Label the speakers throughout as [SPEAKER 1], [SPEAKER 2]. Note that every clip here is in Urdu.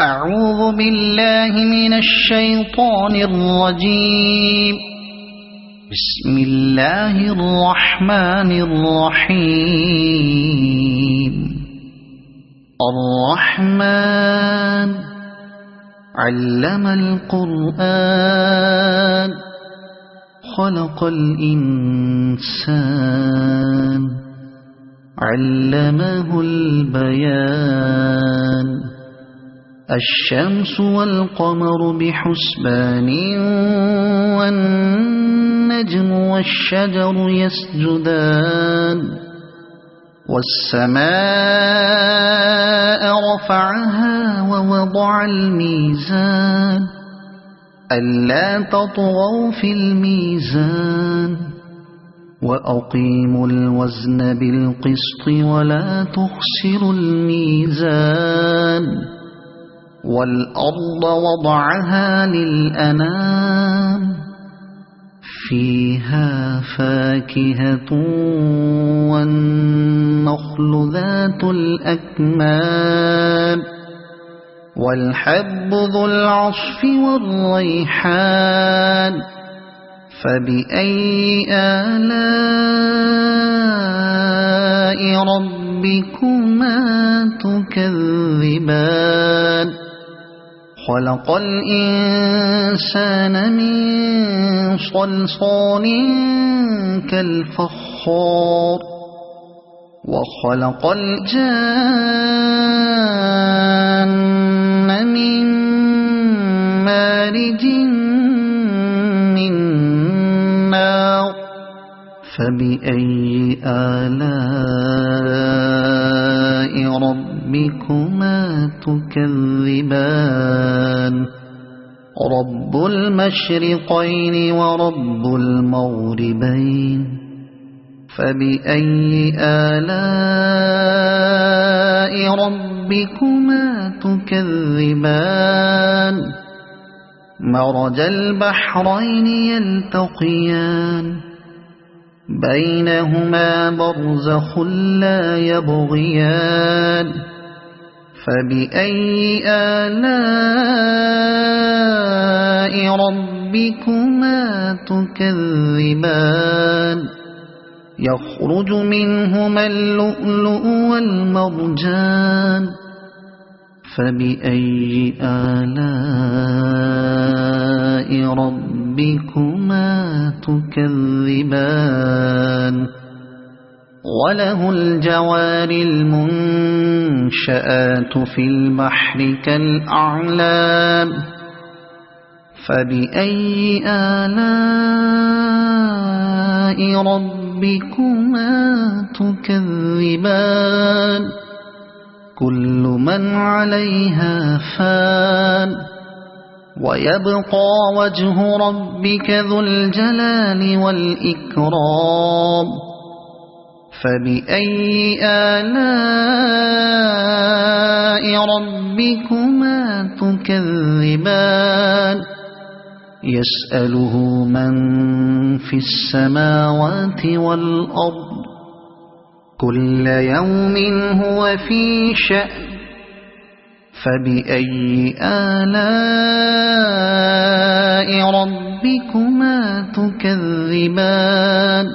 [SPEAKER 1] أعوذ بالله من الشيطان الرجيم. بسم الله الرحمن الرحيم. الرحمن علم القرآن خلق الإنسان علمه البيان. الشمس والقمر بحسبان والنجم والشجر يسجدان. والسماء رفعها ووضع الميزان ألا تطغوا في الميزان وأقيموا الوزن بالقسط ولا تخسروا الميزان. والأرض وضعها للأنام فيها فاكهة والنخل ذات الأكمام والحب ذو العصف والريحان. فبأي آلاء ربكما تكذبان. خلق الإنسان من صلصال كالفخار وخلق الجان من مارج من نار. فبأي آلاء ربكما تكذبان. رب المشرقين ورب المغربين. فبأي آلاء ربكما تكذبان. مرج البحرين يلتقيان بينهما برزخ لا يبغيان. فبأي آلاء ربكما تكذبان. يخرج منهما اللؤلؤ والمرجان. فبأي آلاء ربكما تكذبان. وله الجوار المنشآت في البحر كالأعلام. فبأي آلاء ربكما تكذبان. كل من عليها فان ويبقى وجه ربك ذو الجلال والإكرام. فبأي آلاء ربكما تكذبان. يسأله من في السماوات والأرض كل يوم هو في شأن. فبأي آلاء ربكما تكذبان.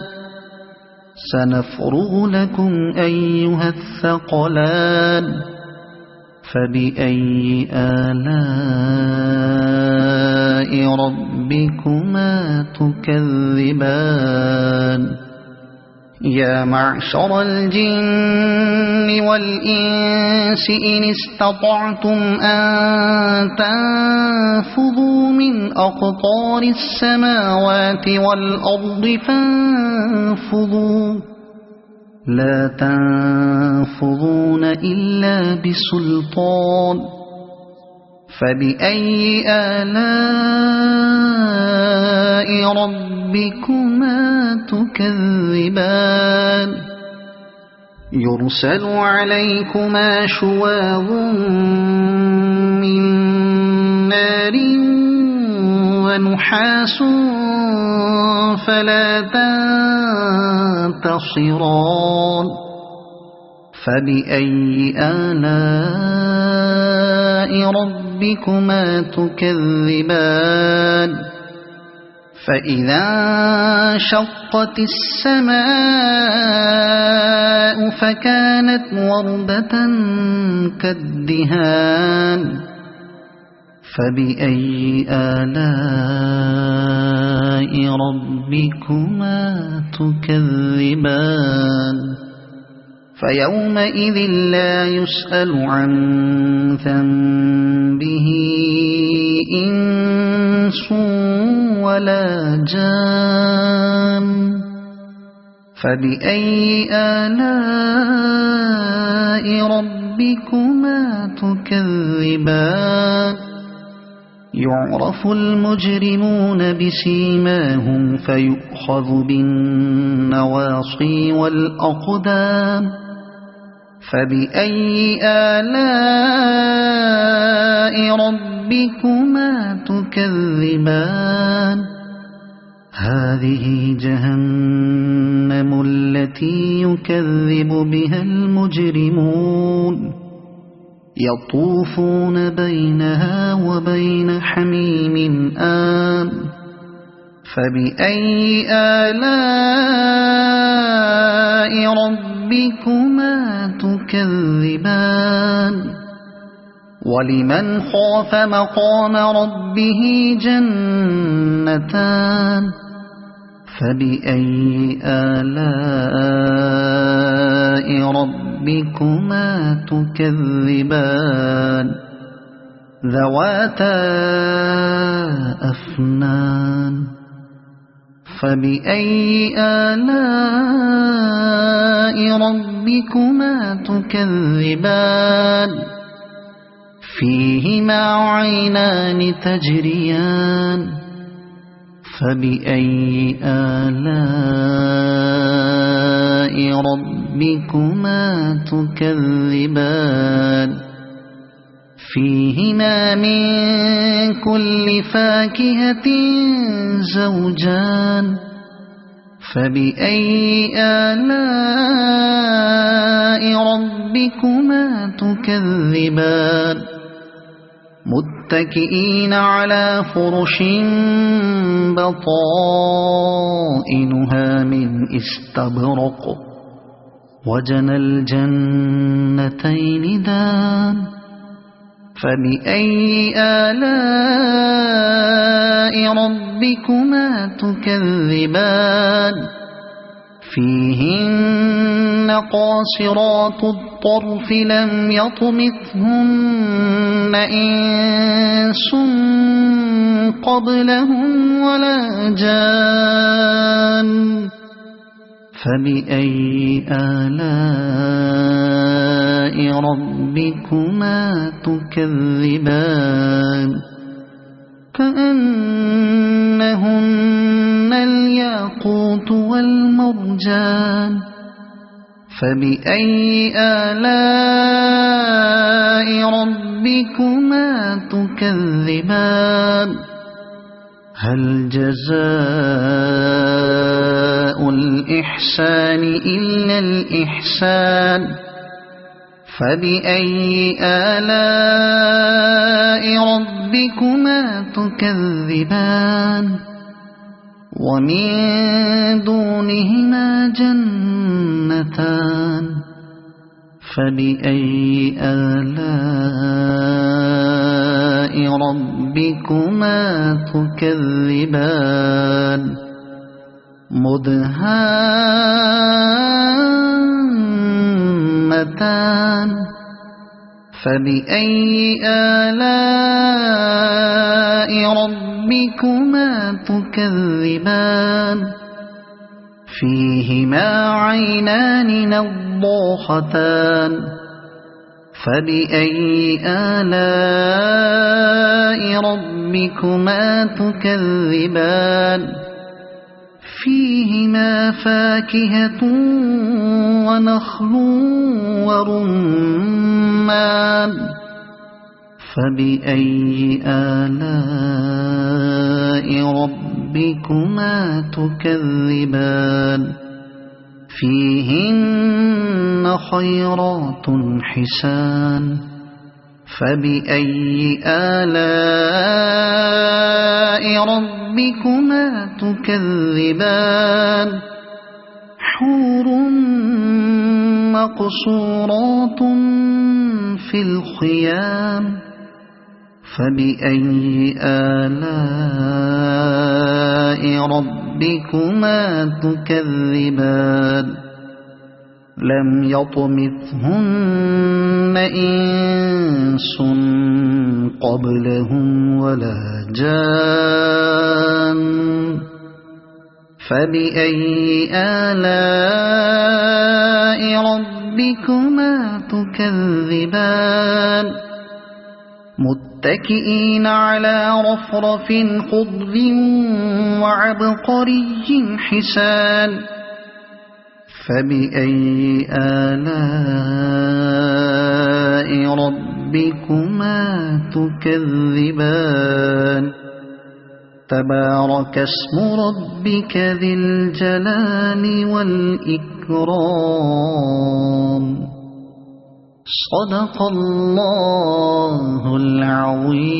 [SPEAKER 1] سنفرغ لكم أيها الثقلان. فبأي آلاء ربكما تكذبان. يا معشر الجن والإنس إن استطعتم أن تنفذوا من أقطار السماوات والأرض فانفذوا لا تنفذون إلا بسلطان. فبأي آلاء ربكما تكذبان. يرسل عليكما شواظ من نار ونحاس فلا تنتصران. فبأي آلاء ربكما تكذبان فإذا انشقت السماء فكانت وردة كالدهان فبأي آلاء ربكما تكذبان فيومئذ لا يسأل عن ذنبه إنس ولا جان فبأي آلاء ربكما تكذبان يعرف المجرمون بسيماهم فيؤخذ بالنواصي والأقدام فبأي آلاء ربكما تكذبان هذه جهنم التي يكذب بها المجرمون يطوفون بينها وبين حميم آن فبأي آلاء ربكما تكذبان ولمن خاف مقام ربه جنتان فبأي آلاء ربكما تكذبان ذواتا أفنان فبأي آلاء ربكما تكذبان فيهما عينان تجريان فبأي آلاء ربكما تكذبان فيهما من كل فاكهة زوجان فبأي آلاء ربكما تكذبان متكئين على فرش بطائنها من استبرق وجنى الجنتين دان فبأي آلاء ربكما تكذبان فيهن قاصرات الطرف لم يطمثهن إنس قبلهم ولا جان فبأي آلاء ربكما تكذبان كأنهن الياقوت والمرجان فبأي آلاء ربكما تكذبان هل جزاء الإحسان إلا الإحسان فبأي آلاء ربكما تكذبان ومن دونهما جنتان فبأي آلاء ربكما تكذبان مدهامتان فبأي آلاء ربكما تكذبان فيهما عينان نضاختان فبأي آلاء ربكما تكذبان فيهما فاكهة ونخل ورمان فبأي آلاء ربكما تكذبان فيهن خيرات حسان فبأي آلاء ربكما تكذبان حور مقصورات في الخيام فبأي آلاء ربكما تكذبان لم يطمثهن إنس قبلهم ولا جان فبأي آلاء ربكما تكذبان متكئين على رفرف خضر وعبقري حسان فبأي آلاء ربكما تكذبان تبارك اسم ربك ذي الجلال والإكرام صدق الله العظيم.